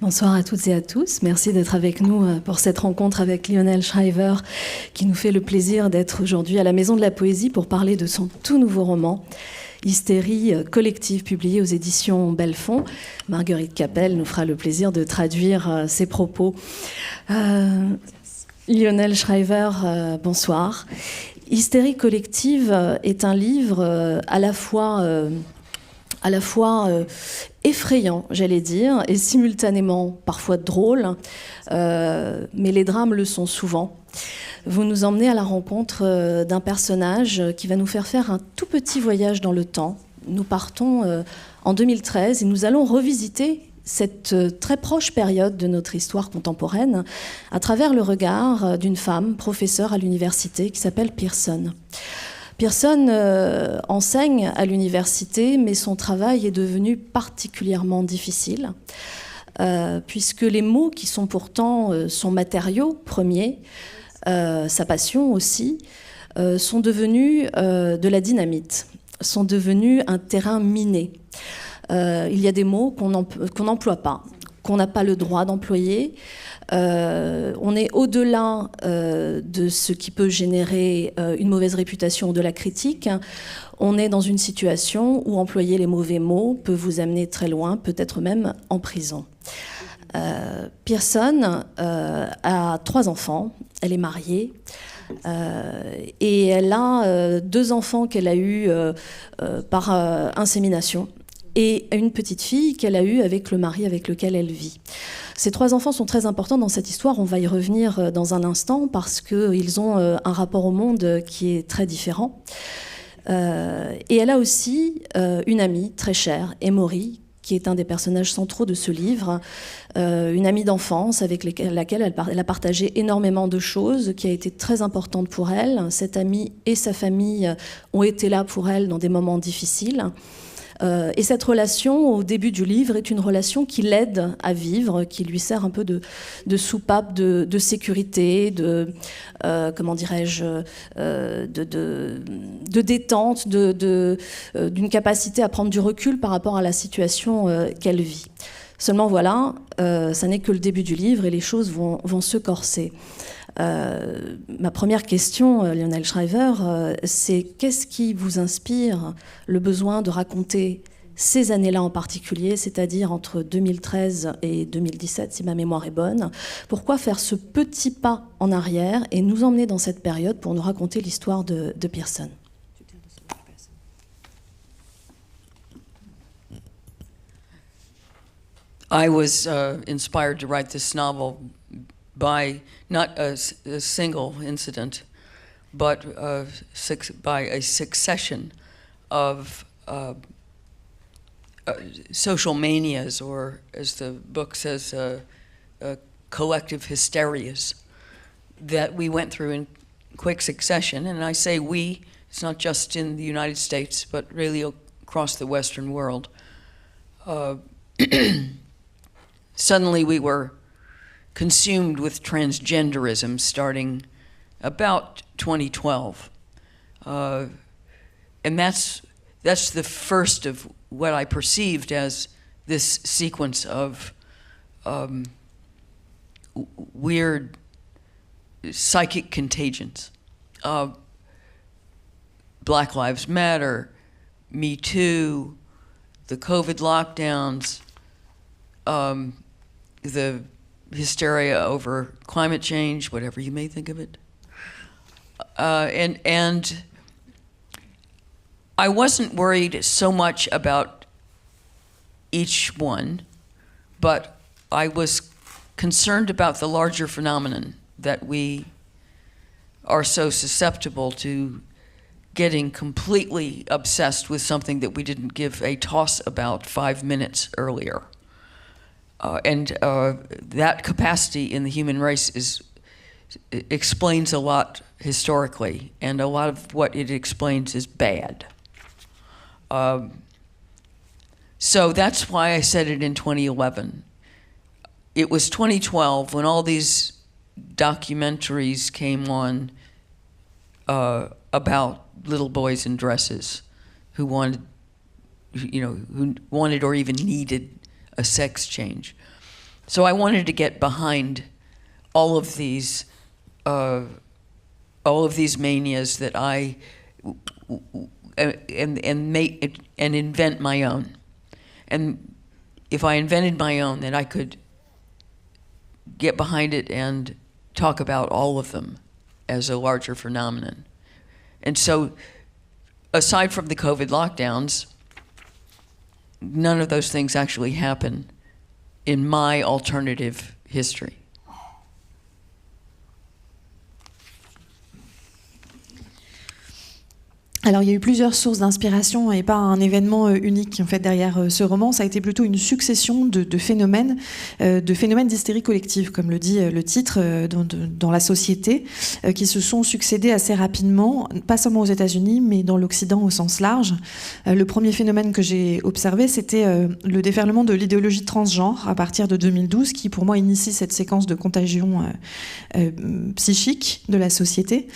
Bonsoir à toutes et à tous. Merci d'être avec nous pour cette rencontre avec Lionel Shriver, qui nous fait le plaisir d'être aujourd'hui à la Maison de la Poésie pour parler de son tout nouveau roman, Hystérie collective, publié aux éditions Belfond. Marguerite Capel nous fera le plaisir de traduire ses propos. Lionel Shriver, bonsoir. Hystérie collective est un livre à la fois effrayant, j'allais dire, et simultanément parfois drôle, mais les drames le sont souvent. Vous nous emmenez à la rencontre d'un personnage qui va nous faire un tout petit voyage dans le temps. Nous partons en 2013 et nous allons revisiter cette très proche période de notre histoire contemporaine à travers le regard d'une femme, professeure à l'université, qui s'appelle Pearson. Pearson enseigne à l'université, mais son travail est devenu particulièrement difficile, puisque les mots qui sont pourtant son matériau premier, sa passion aussi, sont devenus de la dynamite, sont devenus un terrain miné. Il y a des mots qu'on n'emploie pas, qu'on n'a pas le droit d'employer. On est au-delà de ce qui peut générer une mauvaise réputation ou de la critique. On est dans une situation où employer les mauvais mots peut vous amener très loin, peut-être même en prison. Pearson a 3 enfants, elle est mariée. Et elle a 2 enfants qu'elle a eus par insémination et une petite fille qu'elle a eue avec le mari avec lequel elle vit. Ces 3 enfants sont très importants dans cette histoire, on va y revenir dans un instant, parce qu'ils ont un rapport au monde qui est très différent. Et elle a aussi une amie très chère, Emory, qui est un des personnages centraux de ce livre, une amie d'enfance avec laquelle elle a partagé énormément de choses, qui a été très importante pour elle. Cette amie et sa famille ont été là pour elle dans des moments difficiles. Et cette relation, au début du livre, est une relation qui l'aide à vivre, qui lui sert un peu de soupape de sécurité, comment dirais-je, de détente, d'une capacité à prendre du recul par rapport à la situation qu'elle vit. Seulement voilà, ça n'est que le début du livre et les choses vont se corser. Ma première question, Lionel Shriver, c'est qu'est-ce qui vous inspire le besoin de raconter ces années-là en particulier, c'est-à-dire entre 2013 et 2017, si ma mémoire est bonne? Pourquoi faire ce petit pas en arrière et nous emmener dans cette période pour nous raconter l'histoire de Pearson? I was inspired to write this novel by not a single incident, but by a succession of social manias, or as the book says, collective hysterias that we went through in quick succession. And I say we, it's not just in the United States, but really across the Western world. Suddenly we were consumed with transgenderism starting about 2012. And that's the first of what I perceived as this sequence of weird psychic contagions. Black Lives Matter, Me Too, the COVID lockdowns, the hysteria over climate change, whatever you may think of it. And I wasn't worried so much about each one, but I was concerned about the larger phenomenon that we are so susceptible to getting completely obsessed with something that we didn't give a toss about 5 minutes earlier. And that capacity in the human race explains a lot historically, and a lot of what it explains is bad. So that's why I said it in 2011. It was 2012 when all these documentaries came on about little boys in dresses who wanted or even needed a sex change. So I wanted to get behind all of these manias that I and make and invent my own. And if I invented my own, then I could get behind it and talk about all of them as a larger phenomenon. And so, aside from the COVID lockdowns, none of those things actually happen in my alternative history. Alors il y a eu plusieurs sources d'inspiration et pas un événement unique en fait derrière ce roman. Ça a été plutôt une succession de phénomènes d'hystérie collective, comme le dit le titre, dans la société, qui se sont succédés assez rapidement, pas seulement aux États-Unis, mais dans l'Occident au sens large. Le premier phénomène que j'ai observé, c'était le déferlement de l'idéologie transgenre à partir de 2012, qui pour moi initie cette séquence de contagion psychique de la société.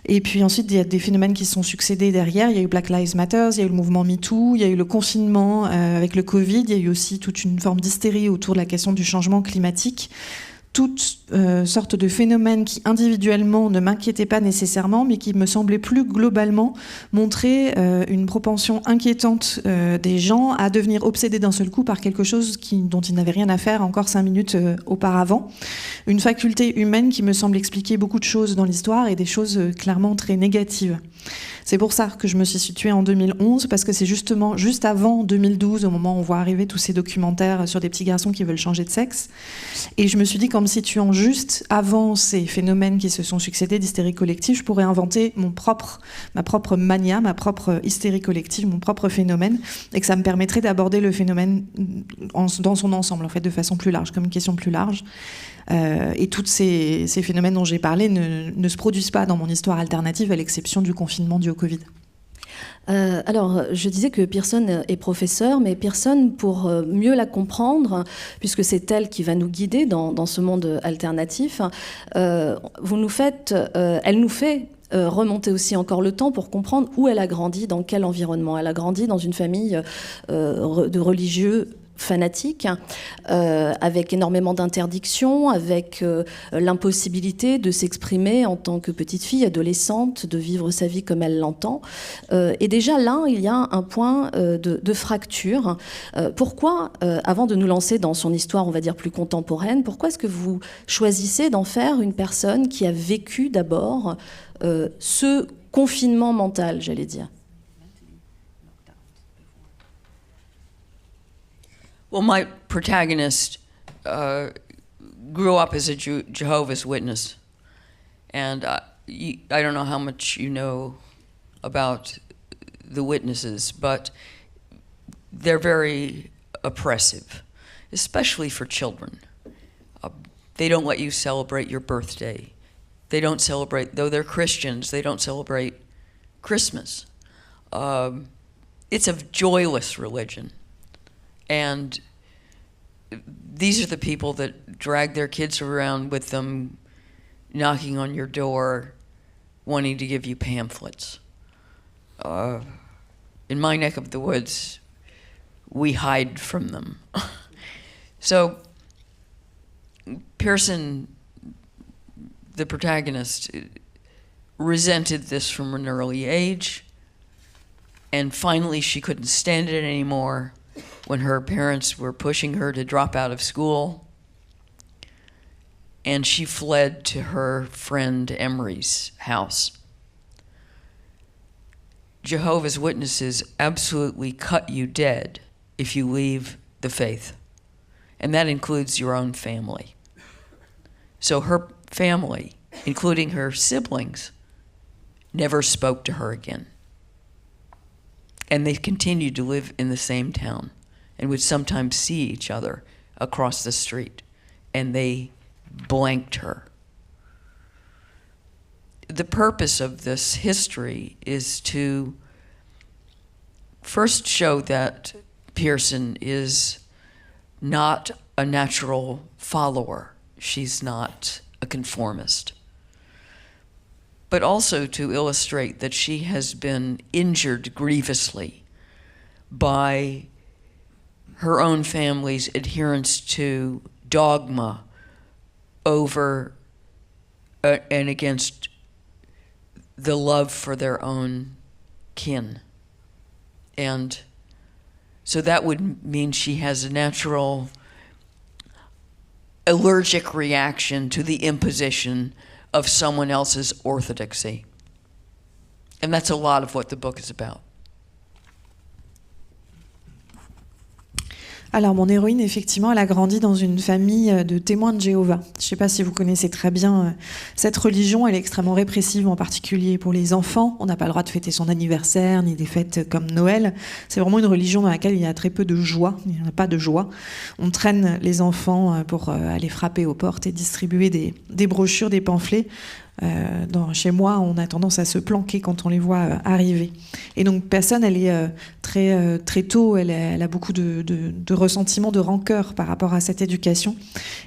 Et puis ensuite, il y a des phénomènes qui sont succédés derrière. Il y a eu Black Lives Matter, il y a eu le mouvement MeToo, il y a eu le confinement avec le Covid, il y a eu aussi toute une forme d'hystérie autour de la question du changement climatique. Toutes sortes de phénomènes qui individuellement ne m'inquiétaient pas nécessairement, mais qui me semblaient plus globalement montrer une propension inquiétante des gens à devenir obsédés d'un seul coup par quelque chose dont ils n'avaient rien à faire encore 5 minutes auparavant. Une faculté humaine qui me semble expliquer beaucoup de choses dans l'histoire et des choses clairement très négatives. C'est pour ça que je me suis située en 2011, parce que c'est justement juste avant 2012, au moment où on voit arriver tous ces documentaires sur des petits garçons qui veulent changer de sexe. Et je me suis dit qu'en me situant juste avant ces phénomènes qui se sont succédés d'hystérie collective, je pourrais inventer ma propre mania, ma propre hystérie collective, mon propre phénomène, et que ça me permettrait d'aborder le phénomène dans son ensemble, en fait, de façon plus large, comme une question plus large. Et tous ces phénomènes dont j'ai parlé ne se produisent pas dans mon histoire alternative, à l'exception du confinement dû au Covid. Alors, je disais que Pearson est professeure, mais Pearson, pour mieux la comprendre, puisque c'est elle qui va nous guider dans ce monde alternatif, elle nous fait remonter aussi encore le temps pour comprendre où elle a grandi, dans quel environnement. Elle a grandi dans une famille de religieux fanatiques, avec énormément d'interdictions, avec l'impossibilité de s'exprimer en tant que petite fille, adolescente, de vivre sa vie comme elle l'entend. Et déjà là, il y a un point de fracture. Pourquoi, avant de nous lancer dans son histoire, on va dire plus contemporaine, pourquoi est-ce que vous choisissez d'en faire une personne qui a vécu d'abord ce confinement mental, j'allais dire? Well, my protagonist grew up as a Jehovah's Witness, and I don't know how much you know about the witnesses, but they're very oppressive, especially for children. They don't let you celebrate your birthday. They don't celebrate, though they're Christians, they don't celebrate Christmas. It's a joyless religion. And these are the people that drag their kids around with them, knocking on your door, wanting to give you pamphlets. In my neck of the woods, we hide from them. So Pearson, the protagonist, resented this from an early age, and finally she couldn't stand it anymore when her parents were pushing her to drop out of school, and she fled to her friend Emery's house. Jehovah's Witnesses absolutely cut you dead if you leave the faith, and that includes your own family. So her family, including her siblings, never spoke to her again. And they continued to live in the same town and would sometimes see each other across the street, and they blanked her. The purpose of this history is to first show that Pearson is not a natural follower. She's not a conformist. But also to illustrate that she has been injured grievously by her own family's adherence to dogma over and against the love for their own kin. And so that would mean she has a natural allergic reaction to the imposition of someone else's orthodoxy. And that's a lot of what the book is about. Alors mon héroïne, effectivement, elle a grandi dans une famille de témoins de Jéhovah. Je ne sais pas si vous connaissez très bien cette religion, elle est extrêmement répressive, en particulier pour les enfants. On n'a pas le droit de fêter son anniversaire, ni des fêtes comme Noël. C'est vraiment une religion dans laquelle il y a très peu de joie, il n'y en a pas de joie. On traîne les enfants pour aller frapper aux portes et distribuer des brochures, des pamphlets. Chez moi, on a tendance à se planquer quand on les voit arriver. Et donc, personne, elle est très tôt, elle a beaucoup de ressentiment, de rancœur par rapport à cette éducation.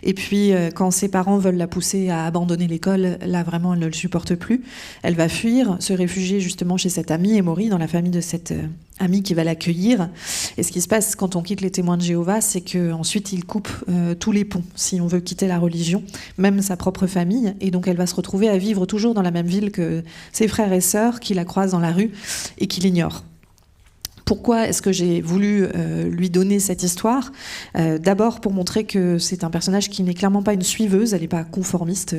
Et puis, quand ses parents veulent la pousser à abandonner l'école, là, vraiment, elle ne le supporte plus. Elle va fuir, se réfugier justement chez cette amie, Emory, dans la famille de cette amie qui va l'accueillir. Et ce qui se passe quand on quitte les témoins de Jéhovah, c'est qu'ensuite, ils coupent tous les ponts, si on veut quitter la religion, même sa propre famille. Et donc, elle va se retrouver à vivre toujours dans la même ville que ses frères et sœurs qui la croisent dans la rue et qui l'ignorent. Pourquoi est-ce que j'ai voulu lui donner cette histoire ? D'abord pour montrer que c'est un personnage qui n'est clairement pas une suiveuse, elle n'est pas conformiste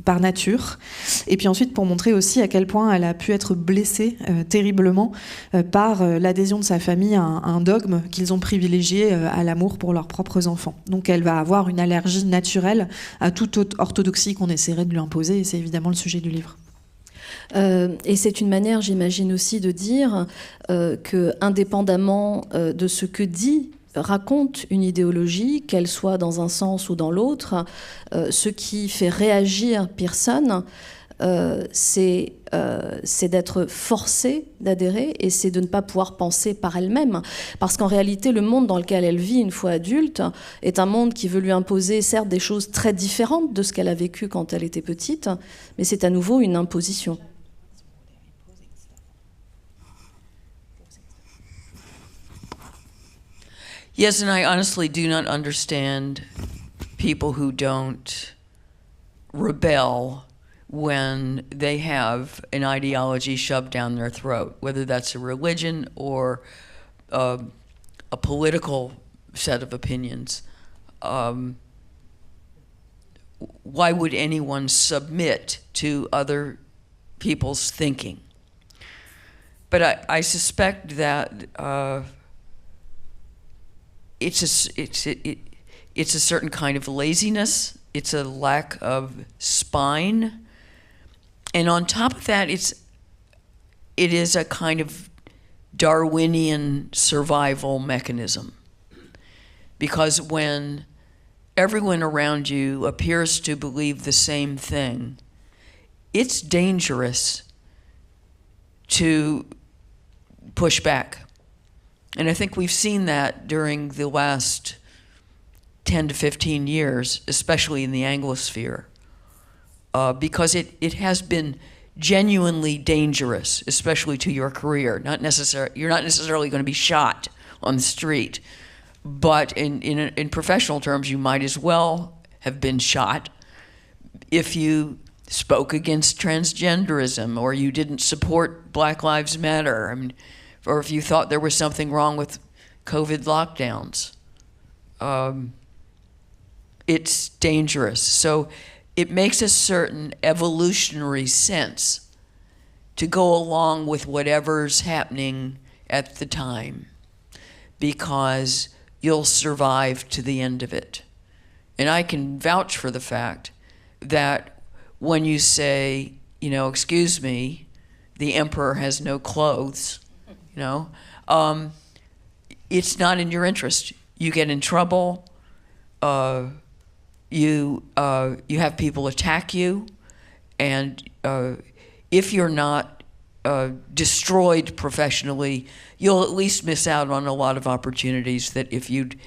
par nature. Et puis ensuite pour montrer aussi à quel point elle a pu être blessée terriblement par l'adhésion de sa famille à un dogme qu'ils ont privilégié à l'amour pour leurs propres enfants. Donc elle va avoir une allergie naturelle à toute autre orthodoxie qu'on essaierait de lui imposer, et c'est évidemment le sujet du livre. Et c'est une manière, j'imagine aussi, de dire que, indépendamment de ce que raconte une idéologie, qu'elle soit dans un sens ou dans l'autre, ce qui fait réagir Pearson, c'est d'être forcée d'adhérer, et c'est de ne pas pouvoir penser par elle-même. Parce qu'en réalité, le monde dans lequel elle vit une fois adulte est un monde qui veut lui imposer, certes, des choses très différentes de ce qu'elle a vécu quand elle était petite, mais c'est à nouveau une imposition. Yes, and I honestly do not understand people who don't rebel when they have an ideology shoved down their throat, whether that's a religion or a political set of opinions. Why would anyone submit to other people's thinking? But I suspect that it's a certain kind of laziness. It's a lack of spine. And on top of that, it is a kind of Darwinian survival mechanism. Because when everyone around you appears to believe the same thing, it's dangerous to push back. And I think we've seen that during the last 10 to 15 years, especially in the Anglosphere, because it has been genuinely dangerous, especially to your career. You're not necessarily going to be shot on the street, but in professional terms, you might as well have been shot if you spoke against transgenderism, or you didn't support Black Lives Matter. I mean, or if you thought there was something wrong with COVID lockdowns. It's dangerous. So it makes a certain evolutionary sense to go along with whatever's happening at the time, because you'll survive to the end of it. And I can vouch for the fact that when you say, excuse me, the emperor has no clothes, it's not in your interest. You get in trouble. You have people attack you, and if you're not destroyed professionally, you'll at least miss out on a lot of opportunities that if you'd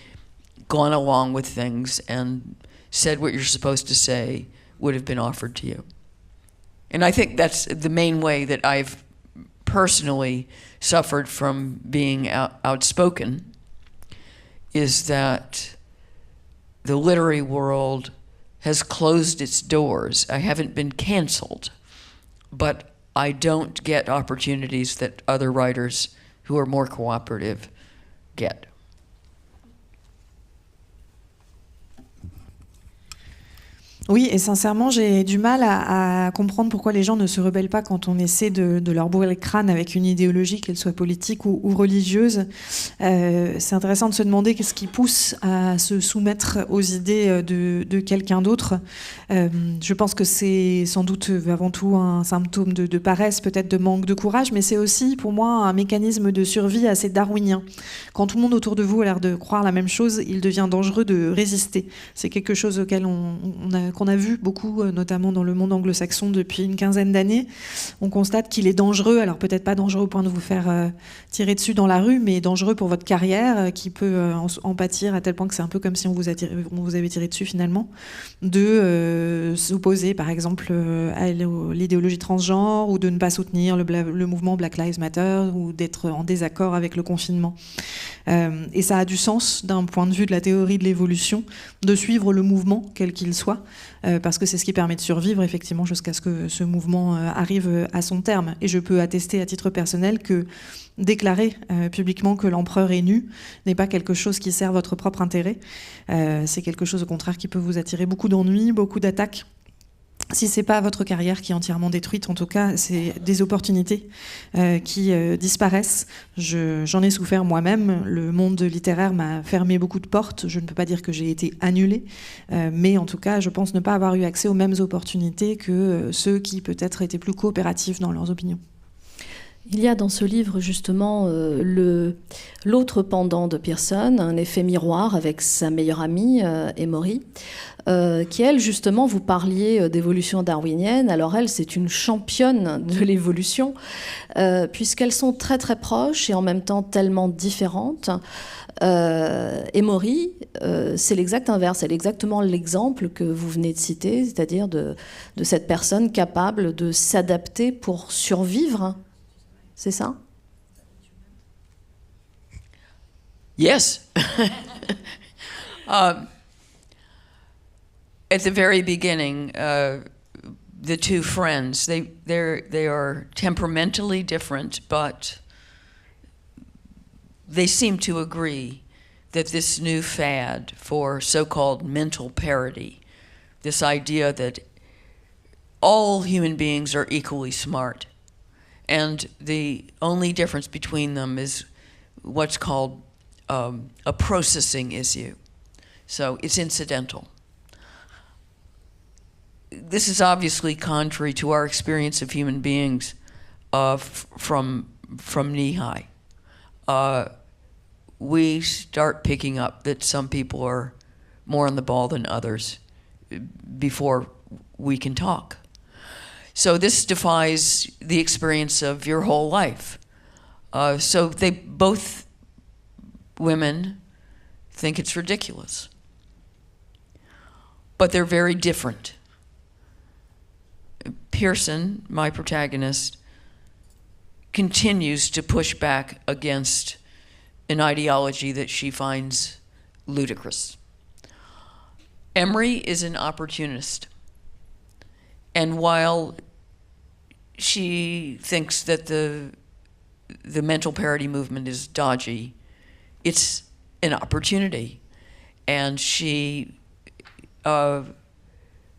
gone along with things and said what you're supposed to say would have been offered to you. And I think that's the main way that I've personally suffered from being outspoken, is that the literary world has closed its doors. I haven't been canceled, but I don't get opportunities that other writers who are more cooperative get. Oui, et sincèrement, j'ai du mal à comprendre pourquoi les gens ne se rebellent pas quand on essaie de leur bourrer le crâne avec une idéologie, qu'elle soit politique ou religieuse. C'est intéressant de se demander qu'est-ce qui pousse à se soumettre aux idées de quelqu'un d'autre. Je pense que c'est sans doute avant tout un symptôme de paresse, peut-être de manque de courage, mais c'est aussi pour moi un mécanisme de survie assez darwinien. Quand tout le monde autour de vous a l'air de croire la même chose, il devient dangereux de résister. C'est quelque chose auquel qu'on a vu beaucoup, notamment dans le monde anglo-saxon depuis une quinzaine d'années. On constate qu'il est dangereux, alors peut-être pas dangereux au point de vous faire tirer dessus dans la rue, mais dangereux pour votre carrière, qui peut en pâtir à tel point que c'est un peu comme si on vous avait tiré dessus finalement, de s'opposer par exemple à l'idéologie transgenre, ou de ne pas soutenir le mouvement Black Lives Matter, ou d'être en désaccord avec le confinement. Et ça a du sens d'un point de vue de la théorie de l'évolution, de suivre le mouvement, quel qu'il soit, parce que c'est ce qui permet de survivre effectivement jusqu'à ce que ce mouvement arrive à son terme. Et je peux attester à titre personnel que déclarer publiquement que l'empereur est nu n'est pas quelque chose qui sert votre propre intérêt. C'est quelque chose au contraire qui peut vous attirer beaucoup d'ennuis, beaucoup d'attaques. Si c'est pas votre carrière qui est entièrement détruite, en tout cas, c'est des opportunités qui disparaissent. J'en ai souffert moi-même. Le monde littéraire m'a fermé beaucoup de portes. Je ne peux pas dire que j'ai été annulée, mais en tout cas, je pense ne pas avoir eu accès aux mêmes opportunités que ceux qui peut-être étaient plus coopératifs dans leurs opinions. Il y a dans ce livre justement l'autre pendant de Pearson, un effet miroir avec sa meilleure amie, Emory, qui elle justement, vous parliez d'évolution darwinienne, alors elle c'est une championne de l'évolution, puisqu'elles sont très très proches et en même temps tellement différentes. Emory, c'est l'exact inverse, elle est exactement l'exemple que vous venez de citer, c'est-à-dire de cette personne capable de s'adapter pour survivre. C'est ça? Yes. At the very beginning, the two friends, they are temperamentally different, but they seem to agree that this new fad for so-called mental parity, this idea that all human beings are equally smart, and the only difference between them is what's called a processing issue. So it's incidental. This is obviously contrary to our experience of human beings from knee high. We start picking up that some people are more on the ball than others before we can talk. So this defies the experience of your whole life. So they both women think it's ridiculous. But they're very different. Pearson, my protagonist, continues to push back against an ideology that she finds ludicrous. Emory is an opportunist. And while she thinks that the mental parity movement is dodgy, it's an opportunity. And she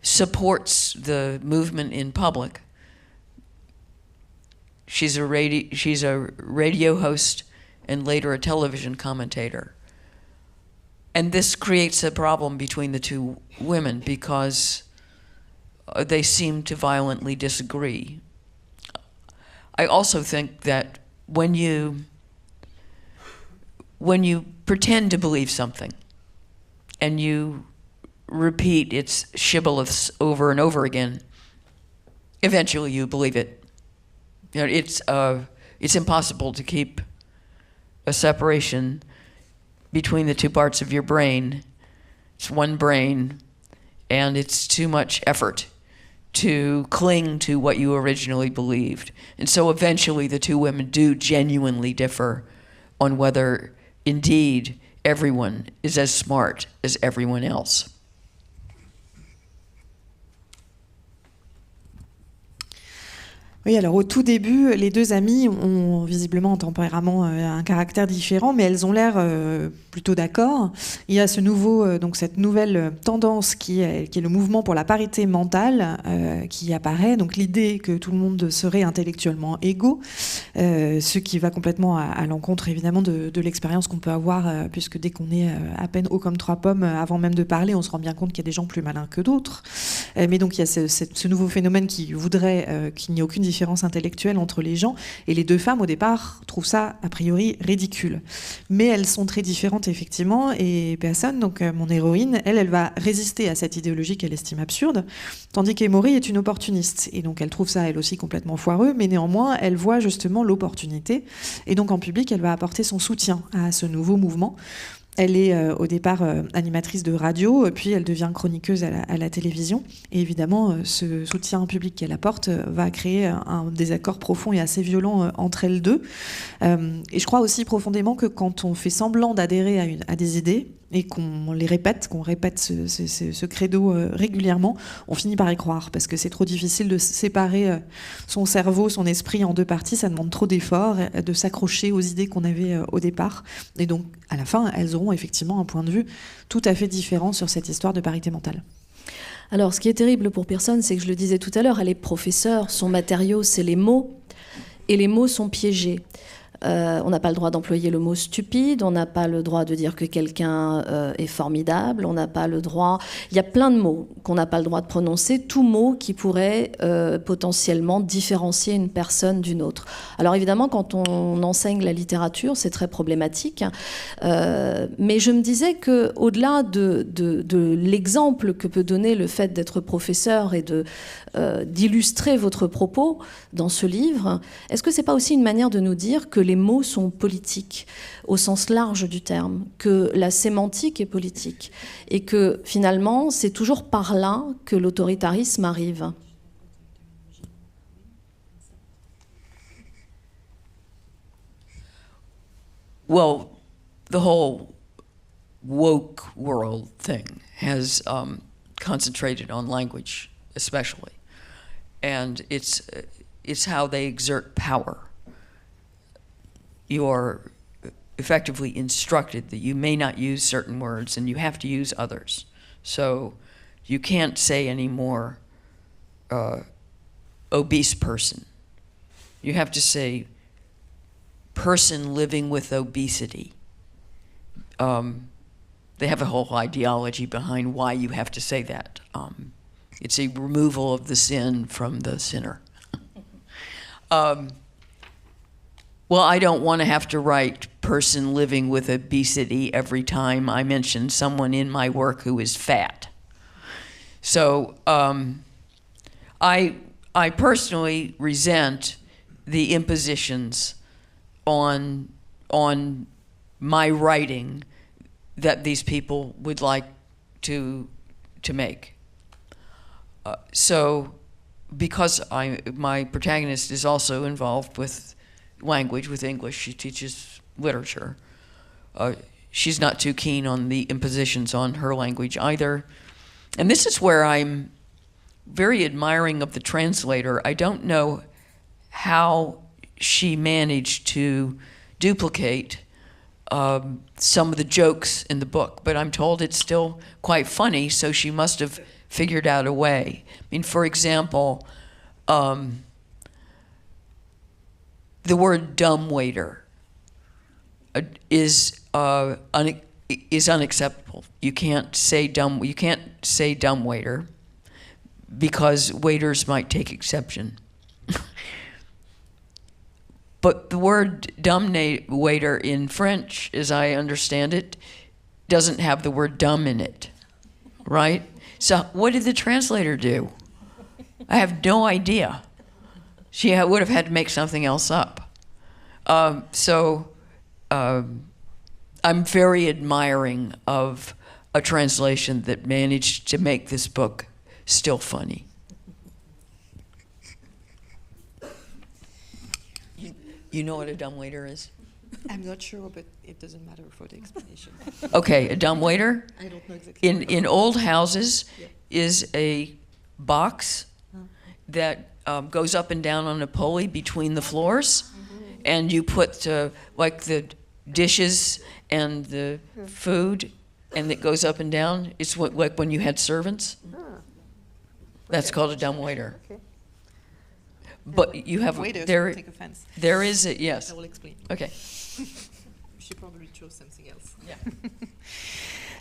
supports the movement in public. She's a radio host and later a television commentator. And this creates a problem between the two women because they seem to violently disagree. I also think that when you pretend to believe something and you repeat its shibboleths over and over again, eventually you believe it. You know, it's impossible to keep a separation between the two parts of your brain. It's one brain, and it's too much effort to cling to what you originally believed. And so eventually the two women do genuinely differ on whether indeed everyone is as smart as everyone else. Oui, alors au tout début, les deux amies ont visiblement un tempérament, un caractère différent, mais elles ont l'air plutôt d'accord. Il y a donc cette nouvelle tendance qui est le mouvement pour la parité mentale qui apparaît. Donc l'idée que tout le monde serait intellectuellement égaux, ce qui va complètement à l'encontre évidemment de l'expérience qu'on peut avoir, puisque dès qu'on est à peine haut comme trois pommes, avant même de parler, on se rend bien compte qu'il y a des gens plus malins que d'autres. Mais donc il y a ce nouveau phénomène qui voudrait qu'il n'y ait aucune différence intellectuelle entre les gens, et les deux femmes au départ trouvent ça a priori ridicule, mais elles sont très différentes effectivement, et Pearson, donc mon héroïne, elle va résister à cette idéologie qu'elle estime absurde, tandis qu'Emory est une opportuniste, et donc elle trouve ça elle aussi complètement foireux, mais néanmoins elle voit justement l'opportunité, et donc en public elle va apporter son soutien à ce nouveau mouvement. Elle est au départ animatrice de radio, puis elle devient chroniqueuse à la télévision. Et évidemment, ce soutien public qu'elle apporte va créer un désaccord profond et assez violent entre elles deux. Et je crois aussi profondément que quand on fait semblant d'adhérer à des idées, et qu'on répète ce credo régulièrement, on finit par y croire, parce que c'est trop difficile de séparer son cerveau, son esprit en deux parties, ça demande trop d'efforts, de s'accrocher aux idées qu'on avait au départ, et donc à la fin, elles auront effectivement un point de vue tout à fait différent sur cette histoire de parité mentale. Alors, ce qui est terrible pour Pearson, c'est que je le disais tout à l'heure, elle est professeure, son matériau, c'est les mots, et les mots sont piégés. On n'a pas le droit d'employer le mot stupide, on n'a pas le droit de dire que quelqu'un est formidable, on n'a pas le droit... Il y a plein de mots qu'on n'a pas le droit de prononcer, tout mot qui pourrait potentiellement différencier une personne d'une autre. Alors évidemment, quand on enseigne la littérature, c'est très problématique, mais je me disais qu'au-delà de l'exemple que peut donner le fait d'être professeur et d'illustrer votre propos dans ce livre, est-ce que c'est pas aussi une manière de nous dire que les mots sont politiques au sens large du terme, que la sémantique est politique et que finalement c'est toujours par là que l'autoritarisme arrive? Well, the whole woke world thing has concentrated on language especially, and it's how they exert power. You're effectively instructed that you may not use certain words and you have to use others. So you can't say anymore obese person. You have to say person living with obesity. They have a whole ideology behind why you have to say that. It's a removal of the sin from the sinner. Well, I don't want to have to write person living with obesity every time I mention someone in my work who is fat. So I personally resent the impositions on my writing that these people would like to make. So because my protagonist is also involved with language, with English, she teaches literature. She's not too keen on the impositions on her language either. And this is where I'm very admiring of the translator. I don't know how she managed to duplicate some of the jokes in the book, but I'm told it's still quite funny, so she must have figured out a way. I mean, for example, the word dumbwaiter is unacceptable. You can't say dumbwaiter because waiters might take exception. But the word dumbwaiter in French, as I understand it, doesn't have the word dumb in it, right? So what did the translator do? I have no idea. She would have had to make something else up. So I'm very admiring of a translation that managed to make this book still funny. You know what a dumbwaiter is? I'm not sure, but it doesn't matter for the explanation. Okay, a dumbwaiter I don't know exactly. in old houses is a box that goes up and down on a pulley between the floors, and you put like the dishes and the food, and it goes up and down. It's like when you had servants. That's called a dumbwaiter. Okay. But you have Waiters there. take offense. There is a yes. I will explain. Okay. She probably chose something else. Yeah.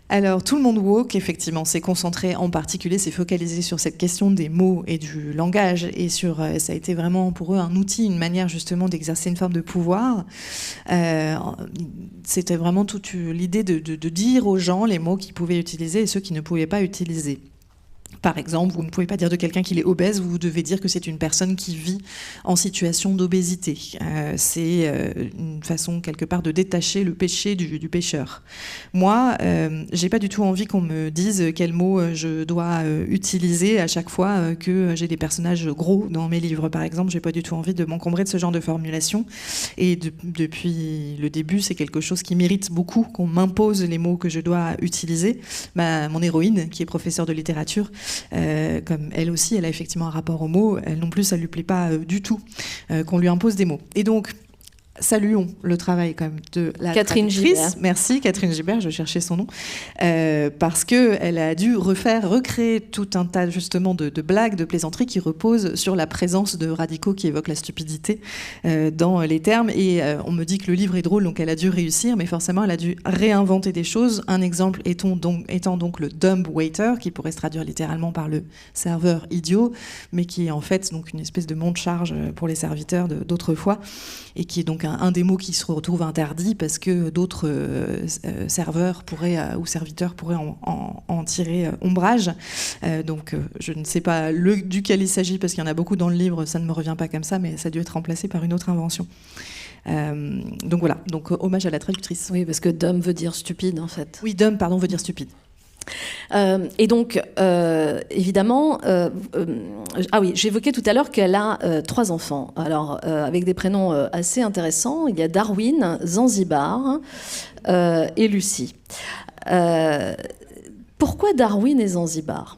Alors, tout le monde woke, effectivement, s'est concentré en particulier, s'est focalisé sur cette question des mots et du langage, et ça a été vraiment pour eux un outil, une manière justement d'exercer une forme de pouvoir. C'était vraiment toute l'idée de dire aux gens les mots qu'ils pouvaient utiliser et ceux qui ne pouvaient pas utiliser. Par exemple, vous ne pouvez pas dire de quelqu'un qu'il est obèse, vous devez dire que c'est une personne qui vit en situation d'obésité. C'est une façon quelque part de détacher le péché du pécheur. Moi, j'ai pas du tout envie qu'on me dise quels mots je dois utiliser à chaque fois que j'ai des personnages gros dans mes livres. Par exemple, j'ai pas du tout envie de m'encombrer de ce genre de formulation. Et depuis le début, c'est quelque chose qui mérite beaucoup qu'on m'impose les mots que je dois utiliser. Mon héroïne, qui est professeure de littérature, comme elle aussi, elle a effectivement un rapport aux mots. Elle non plus, ça lui plaît pas du tout qu'on lui impose des mots. Et donc, saluons le travail quand même de la Catherine traductrice. Gibert. Merci Catherine Gibert, je cherchais son nom, parce qu'elle a dû recréer tout un tas justement de blagues, de plaisanteries qui reposent sur la présence de radicaux qui évoquent la stupidité dans les termes. Et on me dit que le livre est drôle, donc elle a dû réussir, mais forcément elle a dû réinventer des choses. Un exemple étant donc le dumb waiter, qui pourrait se traduire littéralement par le serveur idiot, mais qui est en fait donc une espèce de monte-charge pour les serviteurs d'autrefois, et qui est donc un des mots qui se retrouve interdit parce que d'autres serveurs ou serviteurs pourraient en tirer ombrage. Donc je ne sais pas duquel il s'agit parce qu'il y en a beaucoup dans le livre, ça ne me revient pas comme ça, mais ça a dû être remplacé par une autre invention. Donc voilà, donc hommage à la traductrice. Oui, parce que dumb veut dire stupide en fait. Oui, dumb, pardon, veut dire stupide. Et donc, évidemment, ah oui, j'évoquais tout à l'heure qu'elle a 3 enfants. Alors, avec des prénoms assez intéressants. Il y a Darwin, Zanzibar et Lucie. Pourquoi Darwin et Zanzibar ?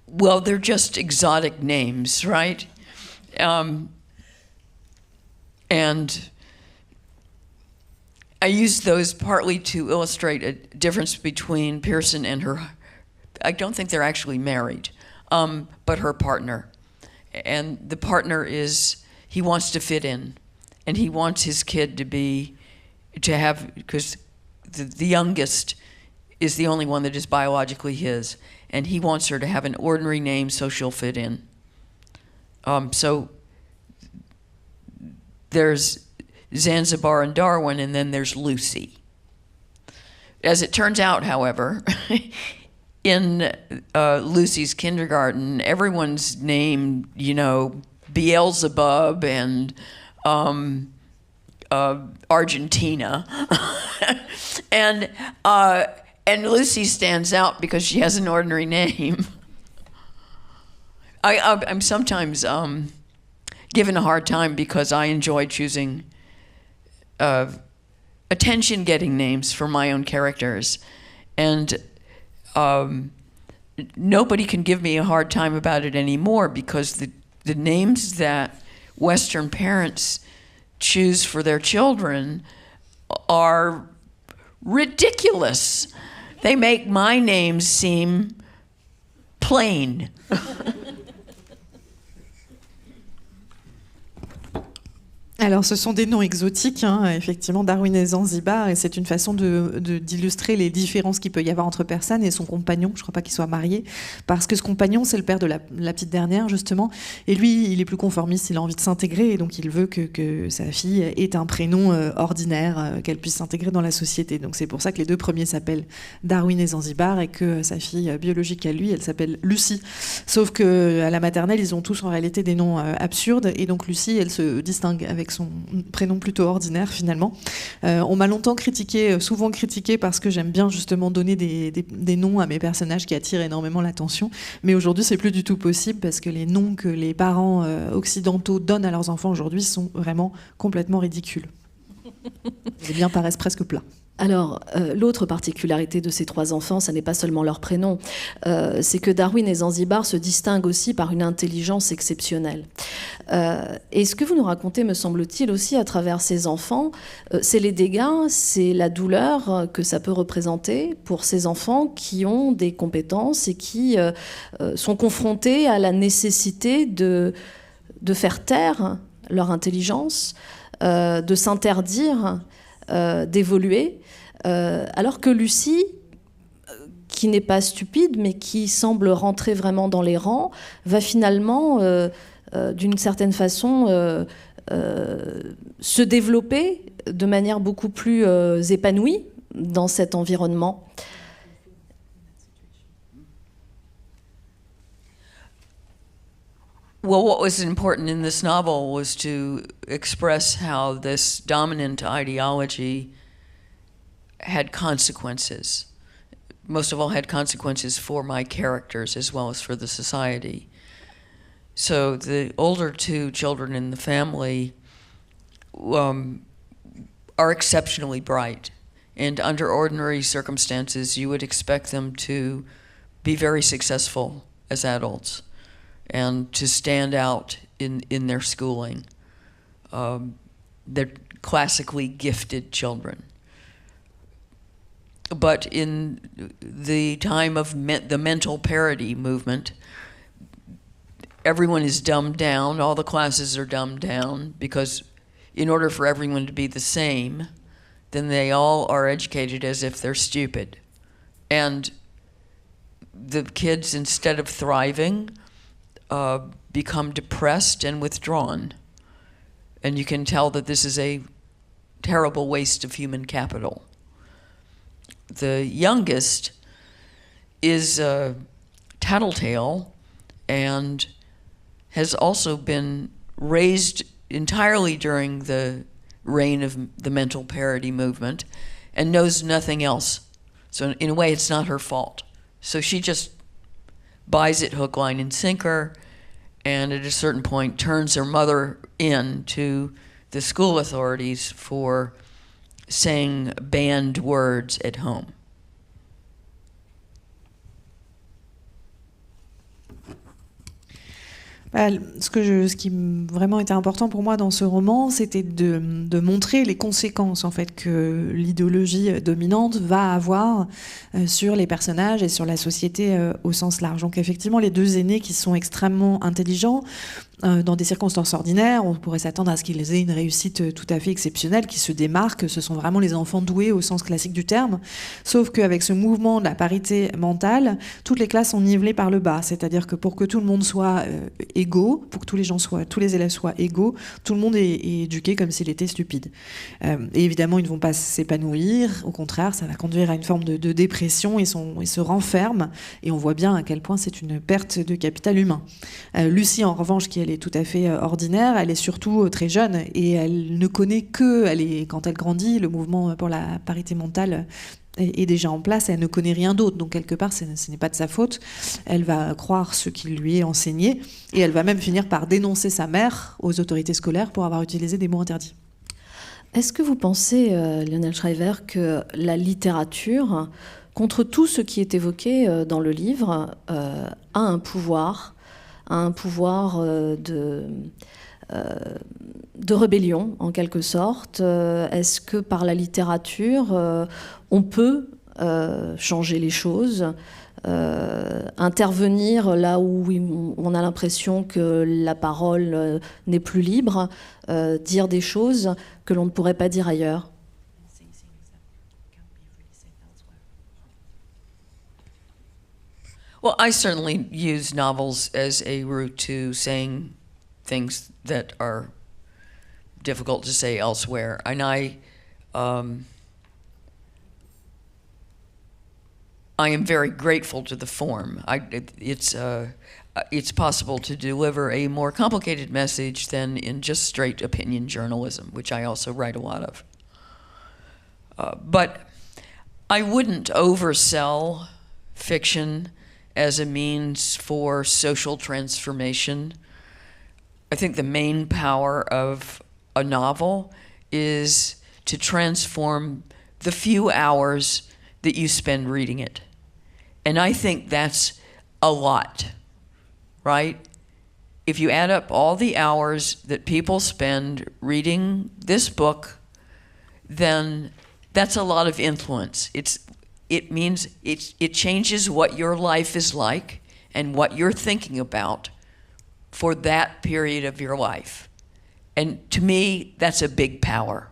Well, they're just exotic names, right? And I use those partly to illustrate a difference between Pearson and her. I don't think they're actually married, but her partner. And the partner he wants to fit in, and he wants his kid to have, because the youngest is the only one that is biologically his, and he wants her to have an ordinary name so she'll fit in. So there's Zanzibar and Darwin, and then there's Lucy. As it turns out, however, in Lucy's kindergarten, everyone's named, Beelzebub and Argentina. And Lucy stands out because she has an ordinary name. I'm sometimes given a hard time because I enjoy choosing attention-getting names for my own characters. And nobody can give me a hard time about it anymore because the names that Western parents choose for their children are ridiculous. They make my name seem plain. Alors, ce sont des noms exotiques, effectivement, Darwin et Zanzibar, et c'est une façon d'illustrer les différences qu'il peut y avoir entre personnes et son compagnon. Je ne crois pas qu'il soit marié, parce que ce compagnon, c'est le père de la petite dernière, justement, et lui, il est plus conformiste, il a envie de s'intégrer, et donc il veut que sa fille ait un prénom ordinaire, qu'elle puisse s'intégrer dans la société. Donc c'est pour ça que les 2 premiers s'appellent Darwin et Zanzibar, et que sa fille biologique à lui, elle s'appelle Lucie. Sauf qu'à la maternelle, ils ont tous en réalité des noms absurdes, et donc Lucie, elle se distingue avec avec son prénom plutôt ordinaire finalement. On m'a longtemps souvent critiqué parce que j'aime bien justement donner des noms à mes personnages qui attirent énormément l'attention. Mais aujourd'hui, c'est plus du tout possible parce que les noms que les parents occidentaux donnent à leurs enfants aujourd'hui sont vraiment complètement ridicules. Les biens paraissent presque plats. Alors, l'autre particularité de ces 3 enfants, ça n'est pas seulement leur prénom, c'est que Darwin et Zanzibar se distinguent aussi par une intelligence exceptionnelle. Et ce que vous nous racontez, me semble-t-il, aussi à travers ces enfants, c'est les dégâts, c'est la douleur que ça peut représenter pour ces enfants qui ont des compétences et qui sont confrontés à la nécessité de faire taire leur intelligence, de s'interdire d'évoluer, alors que Lucie, qui n'est pas stupide, mais qui semble rentrer vraiment dans les rangs, va finalement, d'une certaine façon, se développer de manière beaucoup plus épanouie dans cet environnement. Well, what was important in this novel was to express how this dominant ideology had consequences. Most of all, had consequences for my characters as well as for the society. So the older 2 children in the family are exceptionally bright. And under ordinary circumstances, you would expect them to be very successful as adults and to stand out in their schooling. They're classically gifted children. But in the time of the mental parity movement, everyone is dumbed down, all the classes are dumbed down, because in order for everyone to be the same, then they all are educated as if they're stupid. And the kids, instead of thriving, become depressed and withdrawn. And you can tell that this is a terrible waste of human capital. The youngest is a tattletale and has also been raised entirely during the reign of the mental parity movement and knows nothing else. So in a way, it's not her fault. So she just buys it hook, line, and sinker, and at a certain point turns her mother in to the school authorities for saying banned words at home. Ce qui vraiment était important pour moi dans ce roman, c'était de montrer les conséquences en fait que l'idéologie dominante va avoir sur les personnages et sur la société au sens large. Donc effectivement, les 2 aînés qui sont extrêmement intelligents, dans des circonstances ordinaires, on pourrait s'attendre à ce qu'ils aient une réussite tout à fait exceptionnelle, qui se démarquent. Ce sont vraiment les enfants doués au sens classique du terme. Sauf qu'avec ce mouvement de la parité mentale, toutes les classes sont nivelées par le bas. C'est-à-dire que pour que tout le monde soit égaux, pour que tous les élèves soient égaux, tout le monde est éduqué comme s'il était stupide. Et évidemment, ils ne vont pas s'épanouir. Au contraire, ça va conduire à une forme de dépression. Ils se renferment. Et on voit bien à quel point c'est une perte de capital humain. Lucie, en revanche, qui elle est tout à fait ordinaire, elle est surtout très jeune et elle ne connaît quand elle grandit, le mouvement pour la parité mentale est déjà en place, elle ne connaît rien d'autre, donc quelque part ce n'est pas de sa faute. Elle va croire ce qui lui est enseigné et elle va même finir par dénoncer sa mère aux autorités scolaires pour avoir utilisé des mots interdits. Est-ce que vous pensez, Lionel Shriver, que la littérature, contre tout ce qui est évoqué dans le livre, a un pouvoir de rébellion, en quelque sorte? Est-ce que par la littérature, on peut changer les choses, intervenir là où on a l'impression que la parole n'est plus libre, dire des choses que l'on ne pourrait pas dire ailleurs? Well, I certainly use novels as a route to saying things that are difficult to say elsewhere. And I am very grateful to the form. it's possible to deliver a more complicated message than in just straight opinion journalism, which I also write a lot of. But I wouldn't oversell fiction as a means for social transformation. I think the main power of a novel is to transform the few hours that you spend reading it. And I think that's a lot, right? If you add up all the hours that people spend reading this book, then that's a lot of influence. It means it changes what your life is like and what you're thinking about for that period of your life. And to me, that's a big power.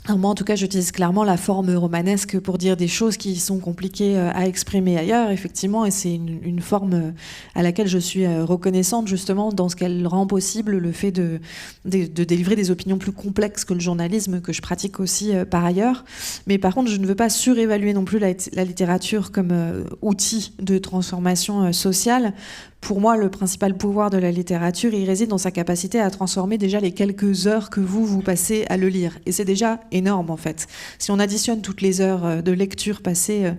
Alors moi, en tout cas, j'utilise clairement la forme romanesque pour dire des choses qui sont compliquées à exprimer ailleurs, effectivement, et c'est une forme à laquelle je suis reconnaissante, justement, dans ce qu'elle rend possible, le fait de délivrer des opinions plus complexes que le journalisme, que je pratique aussi par ailleurs. Mais par contre, je ne veux pas surévaluer non plus la littérature comme outil de transformation sociale. Pour moi, le principal pouvoir de la littérature, il réside dans sa capacité à transformer déjà les quelques heures que vous passez à le lire. Et c'est déjà énorme, en fait. Si on additionne toutes les heures de lecture passées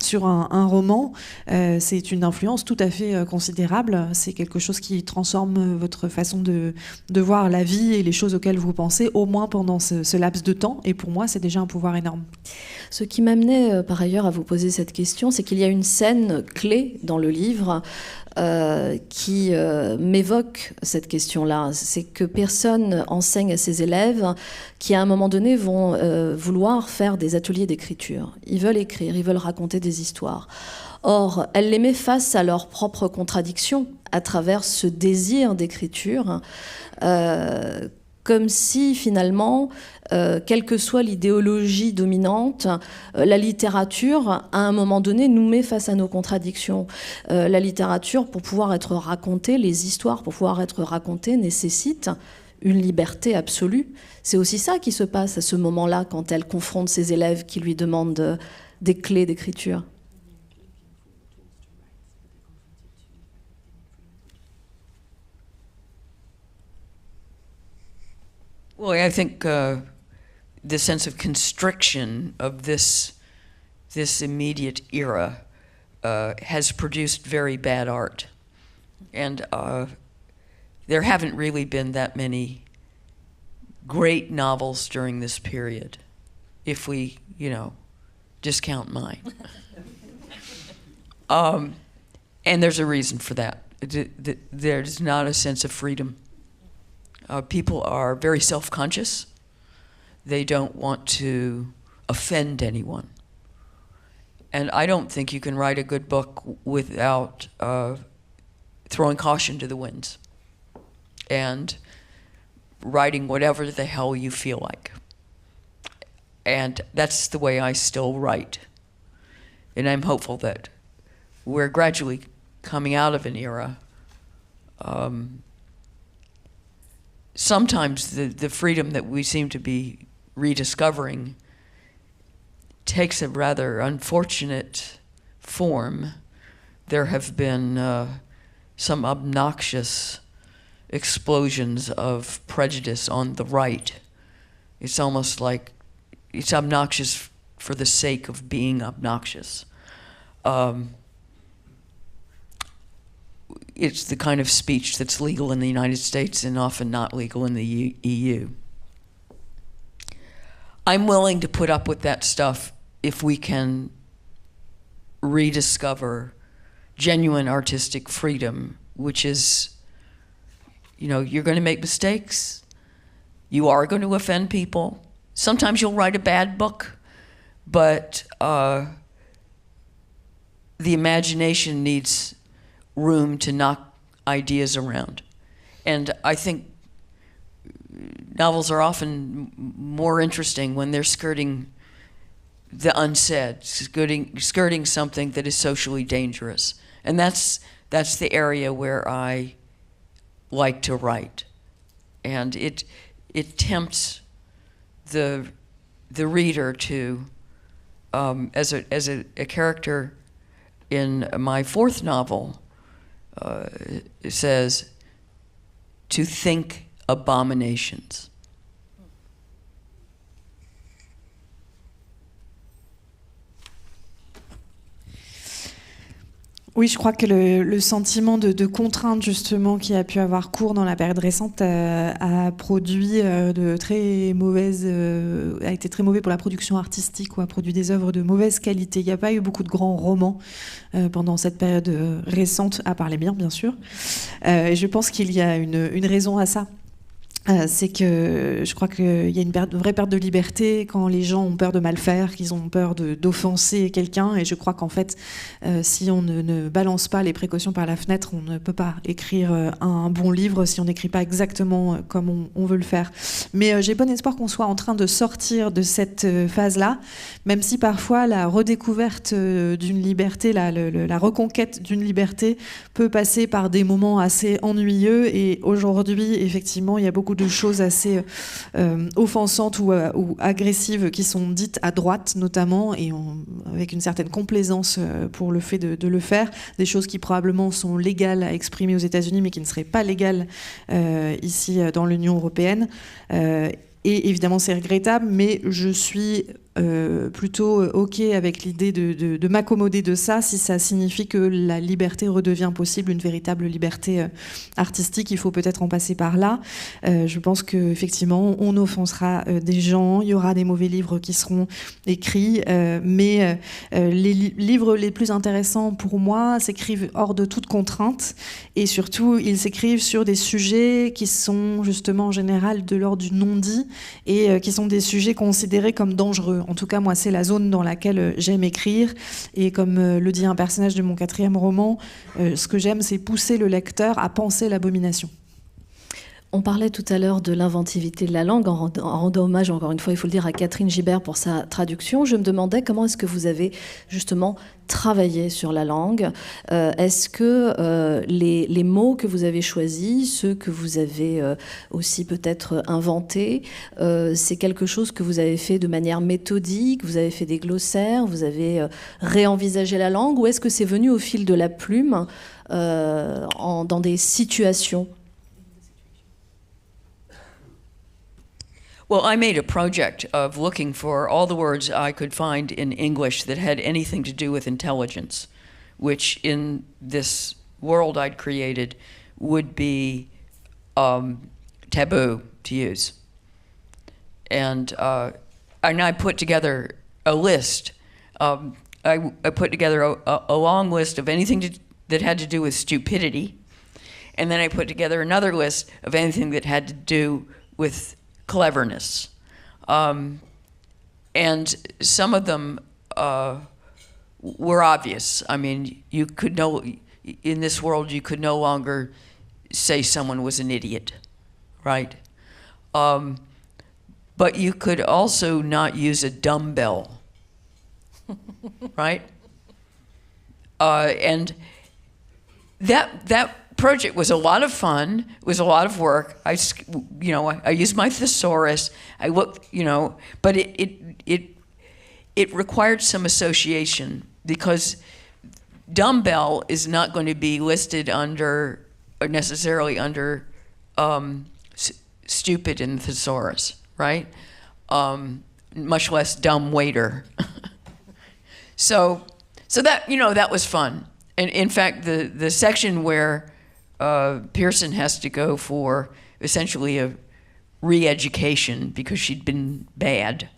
sur un roman, c'est une influence tout à fait considérable. C'est quelque chose qui transforme votre façon de voir la vie et les choses auxquelles vous pensez, au moins pendant ce laps de temps. Et pour moi, c'est déjà un pouvoir énorme. Ce qui m'amenait par ailleurs à vous poser cette question, c'est qu'il y a une scène clé dans le livre qui m'évoque cette question-là. C'est que personne enseigne à ses élèves qui, à un moment donné, vont vouloir faire des ateliers d'écriture. Ils veulent écrire, ils veulent raconter des histoires. Or, elle les met face à leurs propres contradictions à travers ce désir d'écriture, comme si, finalement, quelle que soit l'idéologie dominante, la littérature, à un moment donné, nous met face à nos contradictions. La littérature, pour pouvoir être racontée, les histoires, pour pouvoir être racontées, nécessitent une liberté absolue. C'est aussi ça qui se passe à ce moment-là, quand elle confronte ses élèves qui lui demandent des clés d'écriture. Well, I think the sense of constriction of this immediate era has produced very bad art. And there haven't really been that many great novels during this period, if we, discount mine. And there's a reason for that. There's not a sense of freedom. People are very self-conscious. They don't want to offend anyone. And I don't think you can write a good book without throwing caution to the winds and writing whatever the hell you feel like. And that's the way I still write. And I'm hopeful that we're gradually coming out of an era. Sometimes the freedom that we seem to be rediscovering takes a rather unfortunate form. There have been some obnoxious explosions of prejudice on the right. It's almost like it's obnoxious for the sake of being obnoxious. It's the kind of speech that's legal in the United States and often not legal in the EU. I'm willing to put up with that stuff if we can rediscover genuine artistic freedom, which is, you're going to make mistakes. You are going to offend people. Sometimes you'll write a bad book, but the imagination needs room to knock ideas around. And I think novels are often more interesting when they're skirting the unsaid, skirting something that is socially dangerous. And that's the area where I like to write. And it tempts the reader to as a character in my fourth novel says, to think abominations. Oui, je crois que le sentiment de contrainte justement qui a pu avoir cours dans la période récente a produit a été très mauvais pour la production artistique, ou a produit des œuvres de mauvaise qualité. Il n'y a pas eu beaucoup de grands romans pendant cette période récente, à part les miens bien sûr. Et je pense qu'il y a une raison à ça. C'est que je crois qu'il y a une vraie perte de liberté quand les gens ont peur de mal faire, qu'ils ont peur d'offenser quelqu'un. Et je crois qu'en fait, si on ne balance pas les précautions par la fenêtre, on ne peut pas écrire un bon livre si on n'écrit pas exactement comme on veut le faire. Mais j'ai bon espoir qu'on soit en train de sortir de cette phase-là, même si parfois la redécouverte d'une liberté, la reconquête d'une liberté peut passer par des moments assez ennuyeux. Et aujourd'hui, effectivement, il y a beaucoup de choses assez offensantes ou agressives qui sont dites à droite notamment, et avec une certaine complaisance pour le fait de le faire, des choses qui probablement sont légales à exprimer aux États-Unis mais qui ne seraient pas légales ici dans l'Union européenne. Et évidemment c'est regrettable, mais je suis plutôt OK avec l'idée de m'accommoder de ça si ça signifie que la liberté redevient possible, une véritable liberté artistique. Il faut peut-être en passer par là. Je pense qu'effectivement on offensera des gens, il y aura des mauvais livres qui seront écrits, mais les livres les plus intéressants pour moi s'écrivent hors de toute contrainte, et surtout ils s'écrivent sur des sujets qui sont justement en général de l'ordre du non-dit, et qui sont des sujets considérés comme dangereux. En tout cas, moi, c'est la zone dans laquelle j'aime écrire. Et comme le dit un personnage de mon 4e roman, ce que j'aime, c'est pousser le lecteur à penser l'abomination. On parlait tout à l'heure de l'inventivité de la langue, en rendant hommage, encore une fois, il faut le dire, à Catherine Gibert pour sa traduction. Je me demandais comment est-ce que vous avez justement travaillé sur la langue. Est-ce que les mots que vous avez choisis, ceux que vous avez aussi peut-être inventés, c'est quelque chose que vous avez fait de manière méthodique, vous avez fait des glossaires, vous avez réenvisagé la langue, ou est-ce que c'est venu au fil de la plume dans des situations ? Well, I made a project of looking for all the words I could find in English that had anything to do with intelligence, which in this world I'd created would be taboo to use. And I put together a list. I put together a long list of anything that had to do with stupidity, and then I put together another list of anything that had to do with cleverness, and some of them were obvious. I mean, in this world you could no longer say someone was an idiot, right? But you could also not use a dumbbell, right? And that project was a lot of fun. It was a lot of work. I used my thesaurus. I looked, but it required some association, because dumbbell is not going to be listed under, or necessarily under, stupid in the thesaurus, right? Much less dumb waiter. So that that was fun. And in fact, the section where Pearson has to go for essentially a re-education because she'd been bad,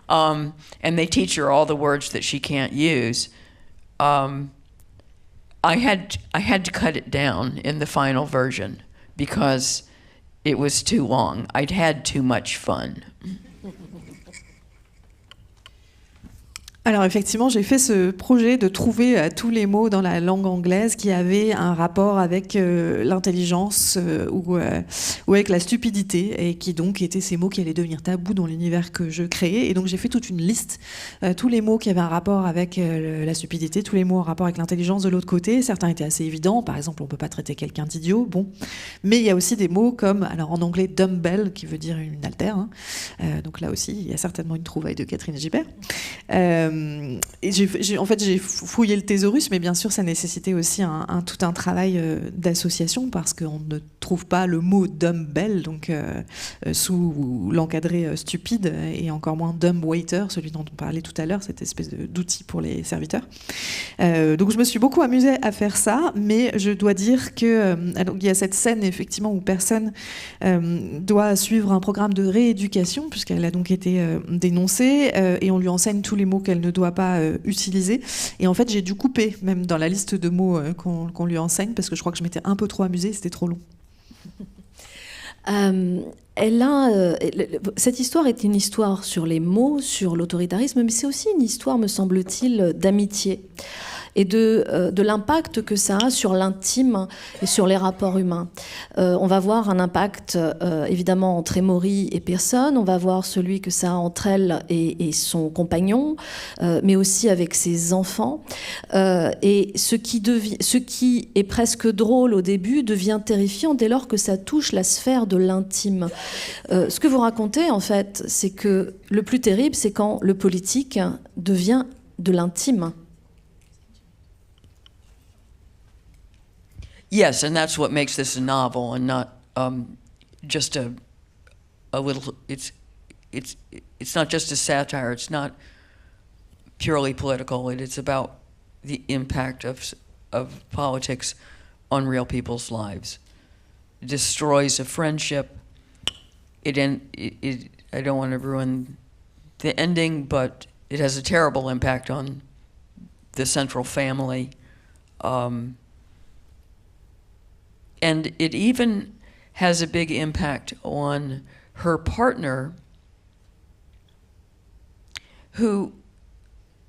and they teach her all the words that she can't use. I had to cut it down in the final version because it was too long. I'd had too much fun. Alors effectivement, j'ai fait ce projet de trouver tous les mots dans la langue anglaise qui avaient un rapport avec l'intelligence ou avec la stupidité, et qui donc étaient ces mots qui allaient devenir tabous dans l'univers que je créais. Et donc j'ai fait toute une liste, tous les mots qui avaient un rapport avec la stupidité, tous les mots en rapport avec l'intelligence de l'autre côté. Certains étaient assez évidents, par exemple on ne peut pas traiter quelqu'un d'idiot, bon. Mais il y a aussi des mots comme, alors en anglais, dumbbell, qui veut dire une haltère, hein. Donc là aussi, il y a certainement une trouvaille de Catherine Gibert. Et en fait, j'ai fouillé le thésaurus, mais bien sûr, ça nécessitait aussi tout un travail d'association, parce qu'on ne trouve pas le mot dumbbell, donc sous l'encadré stupide, et encore moins dumb waiter, celui dont on parlait tout à l'heure, cette espèce d'outil pour les serviteurs. Donc je me suis beaucoup amusée à faire ça, mais je dois dire que donc, il y a cette scène effectivement où personne doit suivre un programme de rééducation, puisqu'elle a donc été dénoncée, et on lui enseigne tous les mots qu'elle ne doit pas utiliser. Et en fait, j'ai dû couper même dans la liste de mots qu'on lui enseigne, parce que je crois que je m'étais un peu trop amusée, c'était trop long. Cette histoire est une histoire sur les mots, sur l'autoritarisme, mais c'est aussi une histoire, me semble-t-il, d'amitié et de l'impact que ça a sur l'intime et sur les rapports humains. On va voir un impact évidemment entre Emory et Pearson, on va voir celui que ça a entre elle et son compagnon, mais aussi avec ses enfants. Et ce qui est presque drôle au début devient terrifiant dès lors que ça touche la sphère de l'intime. Ce que vous racontez, en fait, c'est que le plus terrible, c'est quand le politique devient de l'intime. Yes, and that's what makes this a novel and not just a little. It's not just a satire. It's not purely political. It's about the impact of politics on real people's lives. It destroys a friendship. I don't want to ruin the ending, but it has a terrible impact on the central family. And it even has a big impact on her partner,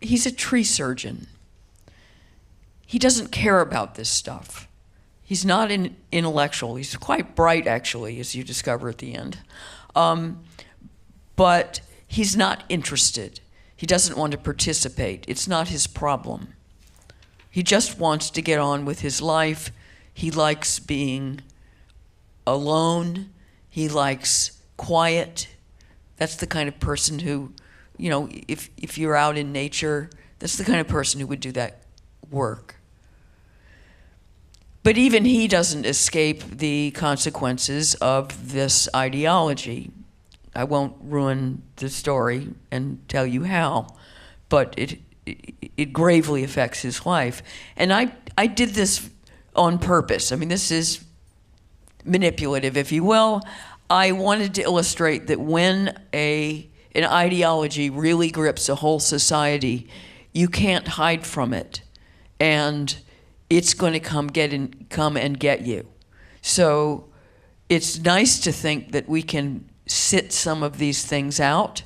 he's a tree surgeon. He doesn't care about this stuff. He's not an intellectual. He's quite bright, actually, as you discover at the end. But he's not interested. He doesn't want to participate. It's not his problem. He just wants to get on with his life. He likes being alone. He likes quiet. That's the kind of person who, you know, if you're out in nature, that's the kind of person who would do that work. But even he doesn't escape the consequences of this ideology. I won't ruin the story and tell you how, but it gravely affects his life. And I did this on purpose. I mean, this is manipulative, if you will. I wanted to illustrate that when an ideology really grips a whole society, you can't hide from it, and it's going to come and get you. So it's nice to think that we can sit some of these things out,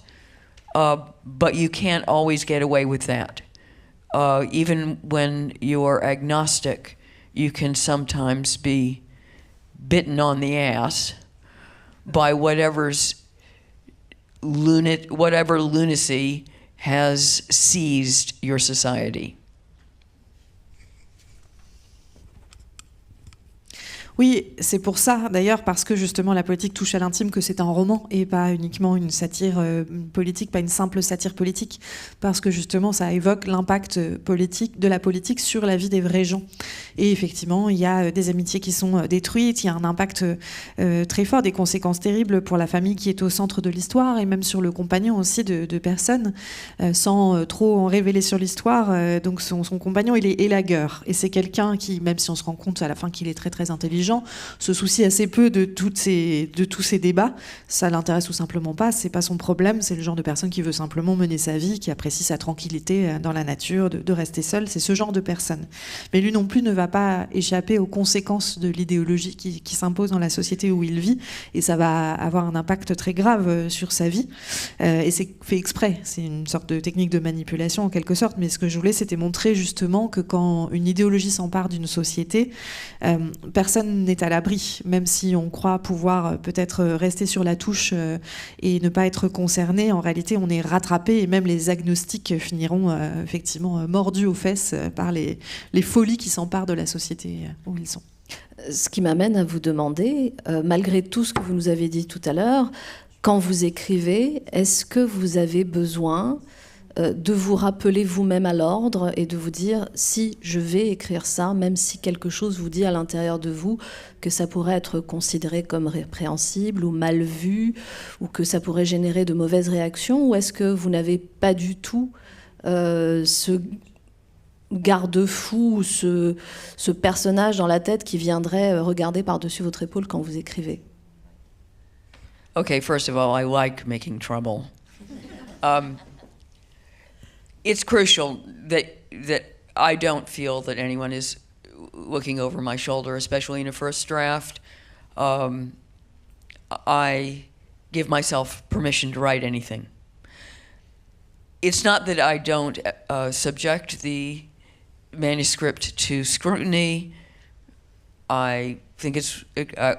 but you can't always get away with that. Even when you're agnostic, you can sometimes be bitten on the ass by whatever lunacy has seized your society. Oui, c'est pour ça, d'ailleurs, parce que justement la politique touche à l'intime, que c'est un roman et pas uniquement une satire politique, pas une simple satire politique, parce que justement ça évoque l'impact politique de la politique sur la vie des vrais gens. Et effectivement, il y a des amitiés qui sont détruites, il y a un impact très fort, des conséquences terribles pour la famille qui est au centre de l'histoire, et même sur le compagnon aussi de personnes, sans trop en révéler sur l'histoire. Donc son compagnon, il est élagueur, et c'est quelqu'un qui, même si on se rend compte à la fin qu'il est très très intelligent, se soucie assez peu de tous ces débats. Ça l'intéresse tout simplement pas, c'est pas son problème, c'est le genre de personne qui veut simplement mener sa vie, qui apprécie sa tranquillité dans la nature, de rester seul, c'est ce genre de personne. Mais lui non plus ne va pas échapper aux conséquences de l'idéologie qui s'impose dans la société où il vit, et ça va avoir un impact très grave sur sa vie, et c'est fait exprès, c'est une sorte de technique de manipulation en quelque sorte, mais ce que je voulais, c'était montrer justement que quand une idéologie s'empare d'une société, personne n'est à l'abri, même si on croit pouvoir peut-être rester sur la touche et ne pas être concerné. En réalité, on est rattrapé, et même les agnostiques finiront effectivement mordus aux fesses par les folies qui s'emparent de la société où ils sont. Ce qui m'amène à vous demander, malgré tout ce que vous nous avez dit tout à l'heure, quand vous écrivez, est-ce que vous avez besoin de vous rappeler vous-même à l'ordre et de vous dire si je vais écrire ça, même si quelque chose vous dit à l'intérieur de vous que ça pourrait être considéré comme répréhensible ou mal vu, ou que ça pourrait générer de mauvaises réactions, ou est-ce que vous n'avez pas du tout ce garde-fou ou ce personnage dans la tête qui viendrait regarder par-dessus votre épaule quand vous écrivez? Okay, first of all, I like making trouble. It's crucial that I don't feel that anyone is looking over my shoulder, especially in a first draft. I give myself permission to write anything. It's not that I don't subject the manuscript to scrutiny. I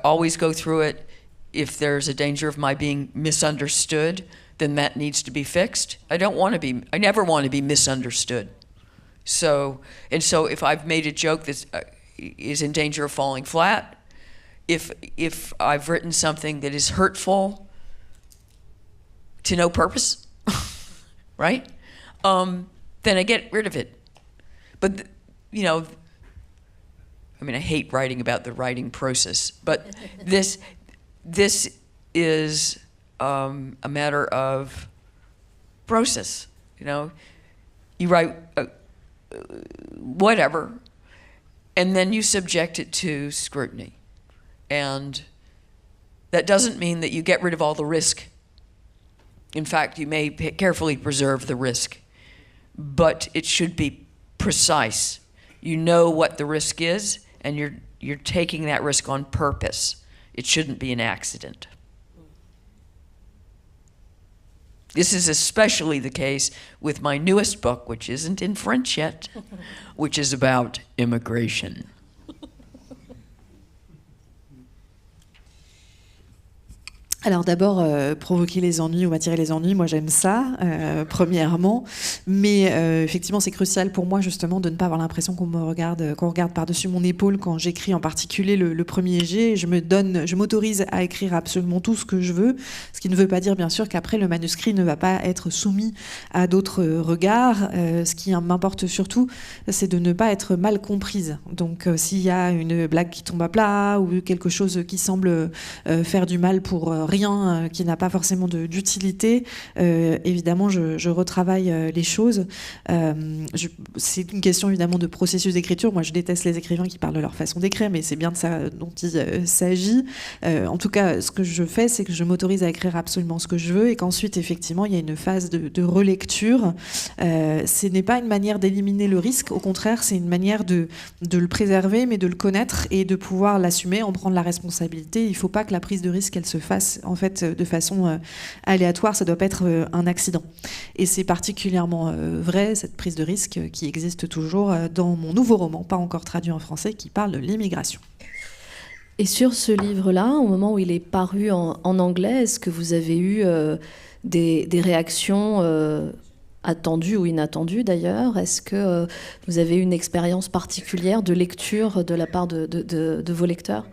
always go through it. If there's a danger of my being misunderstood, then that needs to be fixed. I never want to be misunderstood. So if I've made a joke that is in danger of falling flat, if I've written something that is hurtful to no purpose, right? Then I get rid of it. But, I hate writing about the writing process, but this is a matter of process. You write whatever, and then you subject it to scrutiny. And that doesn't mean that you get rid of all the risk. In fact, you may carefully preserve the risk, but it should be precise. You know what the risk is, and you're taking that risk on purpose. It shouldn't be an accident. This is especially the case with my newest book, which isn't in French yet, which is about immigration. Alors d'abord, provoquer les ennuis ou attirer les ennuis, moi j'aime ça, premièrement. Mais effectivement, c'est crucial pour moi justement de ne pas avoir l'impression qu'on regarde par-dessus mon épaule quand j'écris, en particulier le premier jet. Je m'autorise à écrire absolument tout ce que je veux, ce qui ne veut pas dire bien sûr qu'après le manuscrit ne va pas être soumis à d'autres regards. Ce qui m'importe surtout, c'est de ne pas être mal comprise. Donc s'il y a une blague qui tombe à plat ou quelque chose qui semble faire du mal pour rien, qui n'a pas forcément d'utilité, évidemment je retravaille les choses. C'est une question évidemment de processus d'écriture. Moi je déteste les écrivains qui parlent de leur façon d'écrire, mais c'est bien de ça dont il s'agit. En tout cas, ce que je fais, c'est que je m'autorise à écrire absolument ce que je veux, et qu'ensuite effectivement il y a une phase de relecture. Ce n'est pas une manière d'éliminer le risque, au contraire c'est une manière de le préserver, mais de le connaître et de pouvoir l'assumer, en prendre la responsabilité. Il ne faut pas que la prise de risque elle se fasse en fait de façon aléatoire, ça doit pas être un accident. Et c'est particulièrement vrai, cette prise de risque qui existe toujours dans mon nouveau roman, pas encore traduit en français, qui parle de l'immigration. Et sur ce livre-là, au moment où il est paru en anglais, est-ce que vous avez eu des réactions attendues ou inattendues d'ailleurs? Est-ce que vous avez eu une expérience particulière de lecture de la part de vos lecteurs?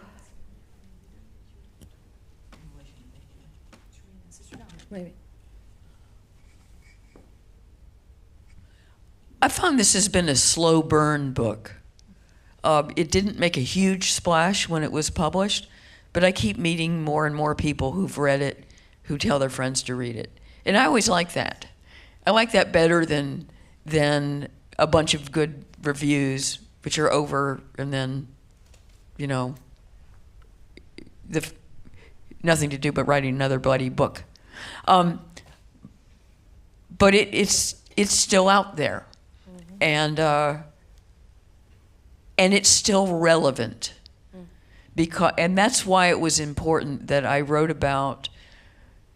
Oui. I found this has been a slow burn book. It didn't make a huge splash when it was published, but I keep meeting more and more people who've read it, who tell their friends to read it. And I always like that. I like that better than a bunch of good reviews, which are over and then, nothing to do but writing another bloody book. But it's still out there, and it's still relevant, and that's why it was important that I wrote about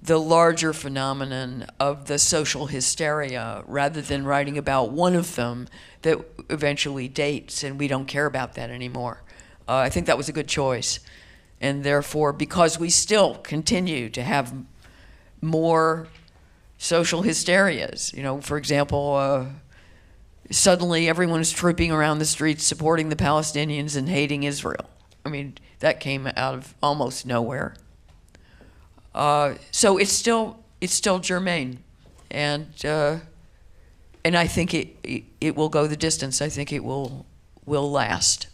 the larger phenomenon of the social hysteria rather than writing about one of them that eventually dates, and we don't care about that anymore. I think that was a good choice, and therefore, because we still continue to have more social hysterias. For example, suddenly everyone is trooping around the streets supporting the Palestinians and hating Israel. That came out of almost nowhere. So it's still germane, and and I think it will go the distance. I think it will last.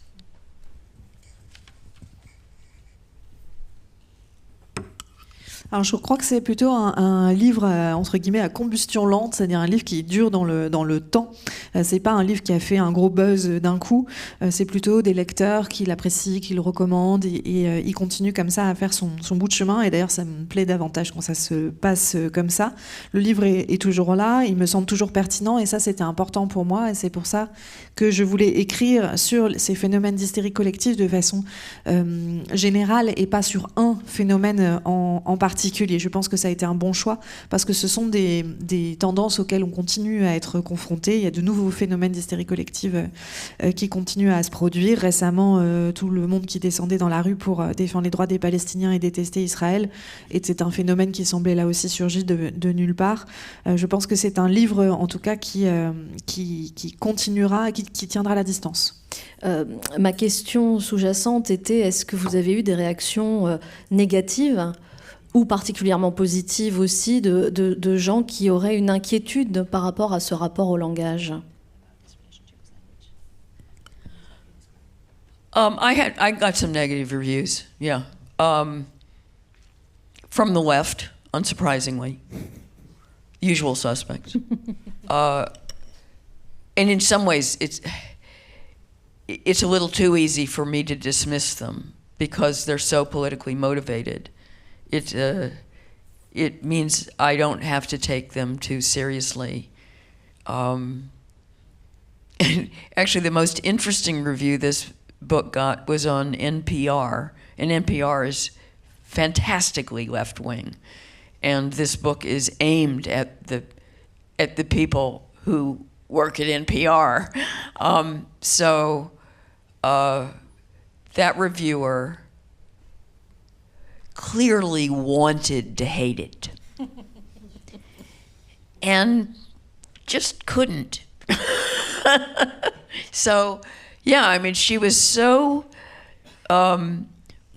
Alors je crois que c'est plutôt un livre entre guillemets à combustion lente, c'est-à-dire un livre qui dure dans le temps. C'est pas un livre qui a fait un gros buzz d'un coup. C'est plutôt des lecteurs qui l'apprécient, qui le recommandent et il continue comme ça à faire son bout de chemin. Et d'ailleurs ça me plaît davantage quand ça se passe comme ça. Le livre est toujours là, il me semble toujours pertinent et ça c'était important pour moi et c'est pour ça que je voulais écrire sur ces phénomènes d'hystérie collective de façon générale et pas sur un phénomène en particulier. Je pense que ça a été un bon choix parce que ce sont des tendances auxquelles on continue à être confronté. Il y a de nouveaux phénomènes d'hystérie collective qui continuent à se produire. Récemment, tout le monde qui descendait dans la rue pour défendre les droits des Palestiniens et détester Israël, et c'est un phénomène qui semblait là aussi surgir de nulle part. Je pense que c'est un livre, en tout cas, qui continuera, qui tiendra la distance. Ma question sous-jacente était, est-ce que vous avez eu des réactions négatives ou particulièrement positives aussi de gens qui auraient une inquiétude par rapport à ce rapport au langage? I got some negative reviews, yeah. From the left, unsurprisingly. Usual suspects. And in some ways, it's a little too easy for me to dismiss them because they're so politically motivated. It means I don't have to take them too seriously. And actually, the most interesting review this book got was on NPR, and NPR is fantastically left-wing. And this book is aimed at the people who work at NPR. That reviewer clearly wanted to hate it and just couldn't. So, yeah, I mean, she was so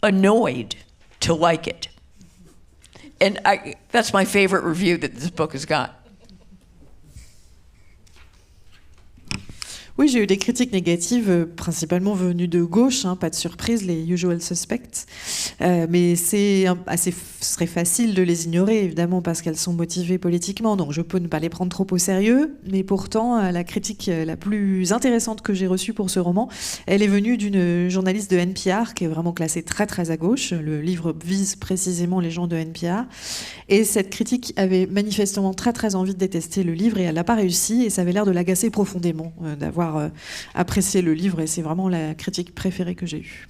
annoyed to like it. And that's my favorite review that this book has got. Oui, j'ai eu des critiques négatives, principalement venues de gauche, pas de surprise, les usual suspects. Mais ce serait facile de les ignorer, évidemment, parce qu'elles sont motivées politiquement. Donc je peux ne pas les prendre trop au sérieux. Mais pourtant, la critique la plus intéressante que j'ai reçue pour ce roman, elle est venue d'une journaliste de NPR, qui est vraiment classée très très à gauche. Le livre vise précisément les gens de NPR. Et cette critique avait manifestement très très envie de détester le livre, et elle n'a pas réussi. Et ça avait l'air de l'agacer profondément, d'avoir apprécié le livre, et c'est vraiment la critique préférée que j'ai eue.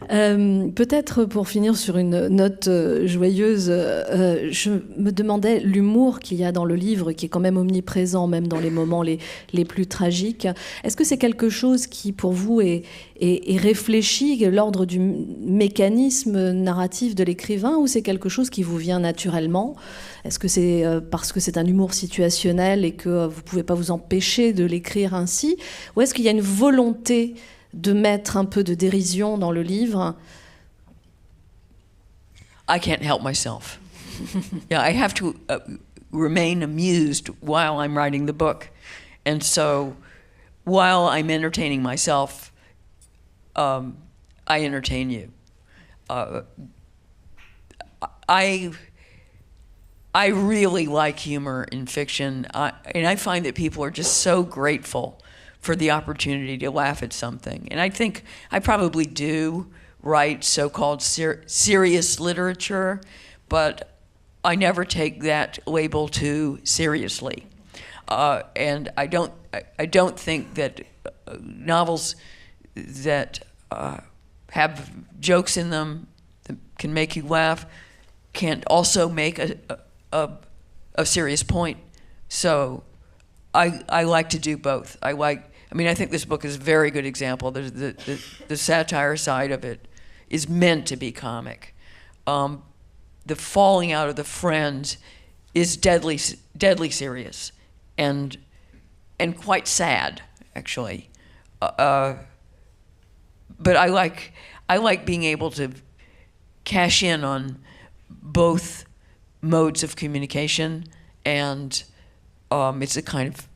Peut-être pour finir sur une note joyeuse, je me demandais l'humour qu'il y a dans le livre, qui est quand même omniprésent, même dans les moments les plus tragiques. Est-ce que c'est quelque chose qui, pour vous, est réfléchi, l'ordre du mécanisme narratif de l'écrivain, ou c'est quelque chose qui vous vient naturellement? Est-ce que c'est parce que c'est un humour situationnel et que vous ne pouvez pas vous empêcher de l'écrire ainsi? Ou est-ce qu'il y a une volonté de mettre un peu de dérision dans le livre? I can't help myself. Yeah, I have to remain amused while I'm writing the book. And so while I'm entertaining myself, I entertain you. I really like humor in fiction, and I find that people are just so grateful for the opportunity to laugh at something. And I think I probably do write so-called serious literature, but I never take that label too seriously. And I don't think that novels that have jokes in them that can make you laugh can't also make a serious point. So I like to do both. I think this book is a very good example. The satire side of it is meant to be comic. The falling out of the friends is deadly serious and quite sad, actually. But I like being able to cash in on both modes of communication and it's a kind of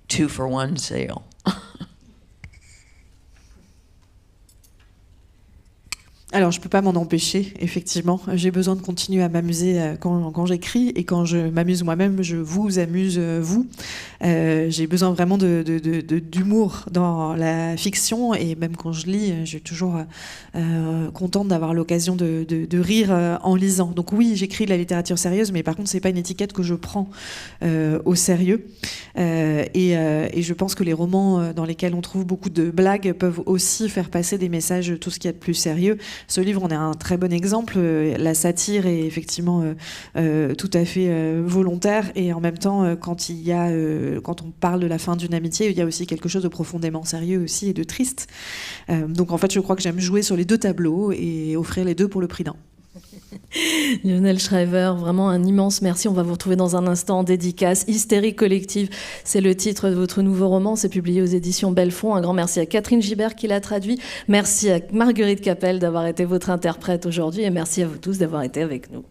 2-for-1 sale. Alors, je ne peux pas m'en empêcher, effectivement. J'ai besoin de continuer à m'amuser quand j'écris, et quand je m'amuse moi-même, je vous amuse, vous. J'ai besoin vraiment d'humour dans la fiction, et même quand je lis, je suis toujours contente d'avoir l'occasion de rire en lisant. Donc oui, j'écris de la littérature sérieuse, mais par contre, ce n'est pas une étiquette que je prends au sérieux. Et je pense que les romans dans lesquels on trouve beaucoup de blagues peuvent aussi faire passer des messages, tout ce qu'il y a de plus sérieux. Ce livre en est un très bon exemple. La satire est effectivement tout à fait volontaire, et en même temps, quand on parle de la fin d'une amitié, il y a aussi quelque chose de profondément sérieux aussi, et de triste. Donc en fait, je crois que j'aime jouer sur les deux tableaux et offrir les deux pour le prix d'un. Lionel Shriver, vraiment un immense merci. On va vous retrouver dans un instant en dédicace. Hystérie collective, c'est le titre de votre nouveau roman. C'est publié aux éditions Belfond. Un grand merci à Catherine Gibert qui l'a traduit. Merci à Marguerite Capel d'avoir été votre interprète aujourd'hui. Et merci à vous tous d'avoir été avec nous.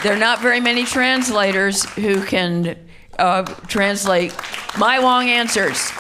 There are not very many translators who can translate my long answers.